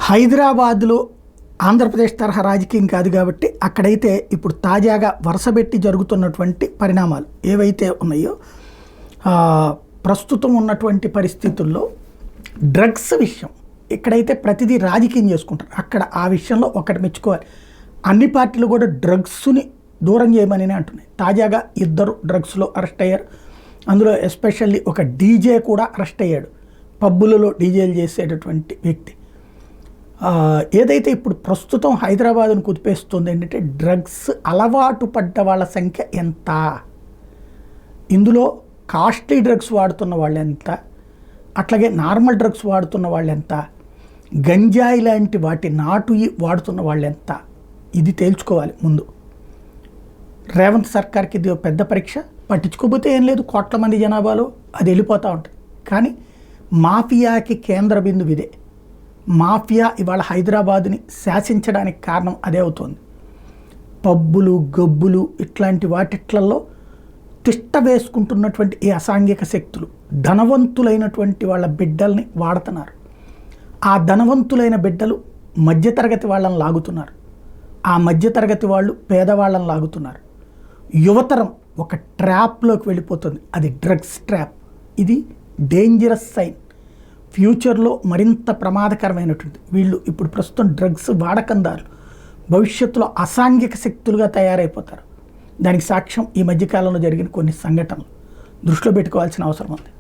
హైదరాబాద్లో ఆంధ్రప్రదేశ్ తరహా రాజకీయం కాదు కాబట్టి అక్కడైతే ఇప్పుడు తాజాగా వరుసబెట్టి జరుగుతున్నటువంటి పరిణామాలు ఏవైతే ఉన్నాయో ప్రస్తుతం ఉన్నటువంటి పరిస్థితుల్లో డ్రగ్స్ విషయం ఇక్కడైతే ప్రతిదీ రాజకీయం చేసుకుంటారు. అక్కడ ఆ విషయంలో ఒకటి మెచ్చుకోవాలి, అన్ని పార్టీలు కూడా డ్రగ్స్ని దూరం చేయమని అంటున్నాయి. తాజాగా 2 డ్రగ్స్లో అరెస్ట్ అయ్యారు. అందులో ఎస్పెషల్లీ ఒక డీజే కూడా అరెస్ట్ అయ్యాడు. పబ్బులలో డీజేలు చేసేటటువంటి వ్యక్తి. ఏదైతే ఇప్పుడు ప్రస్తుతం హైదరాబాద్ను కుదిపేస్తుంది ఏంటంటే డ్రగ్స్ అలవాటు పడ్డ వాళ్ళ సంఖ్య ఎంత, ఇందులో కాస్ట్లీ డ్రగ్స్ వాడుతున్న వాళ్ళు ఎంత, అట్లాగే నార్మల్ డ్రగ్స్ వాడుతున్న వాళ్ళు ఎంత, గంజాయి లాంటి వాటి నాటు వాడుతున్న వాళ్ళు ఎంత, ఇది తేల్చుకోవాలి ముందు. రేవంత్ సర్కార్కి ఇది పెద్ద పరీక్ష. పట్టించుకోకపోతే ఏం లేదు, కోట్ల మంది జనాభాలో అది వెళ్ళిపోతూ ఉంటుంది. కానీ మాఫియాకి కేంద్ర బిందువు ఇదే. మాఫియా ఇవాళ హైదరాబాద్ని శాసించడానికి కారణం అదే అవుతుంది. పబ్బులు గబ్బులు ఇట్లాంటి వాటిట్లలో తిష్ట వేసుకుంటున్నటువంటి ఈ అసాంఘిక శక్తులు ధనవంతులైనటువంటి వాళ్ళ బిడ్డల్ని వాడుతున్నారు. ఆ ధనవంతులైన బిడ్డలు మధ్యతరగతి వాళ్ళని లాగుతున్నారు. ఆ మధ్యతరగతి వాళ్ళు పేదవాళ్ళని లాగుతున్నారు. యువతరం ఒక ట్రాప్లోకి వెళ్ళిపోతుంది, అది డ్రగ్స్ ట్రాప్. ఇది డేంజరస్ సైన్. ఫ్యూచర్లో మరింత ప్రమాదకరమైనటువంటి వీళ్ళు ఇప్పుడు ప్రస్తుతం డ్రగ్స్ వాడకందారులు భవిష్యత్తులో అసాంఘిక శక్తులుగా తయారైపోతారు. దానికి సాక్ష్యం ఈ మధ్యకాలంలో జరిగిన కొన్ని సంఘటనలు దృష్టిలో పెట్టుకోవాల్సిన అవసరం ఉంది.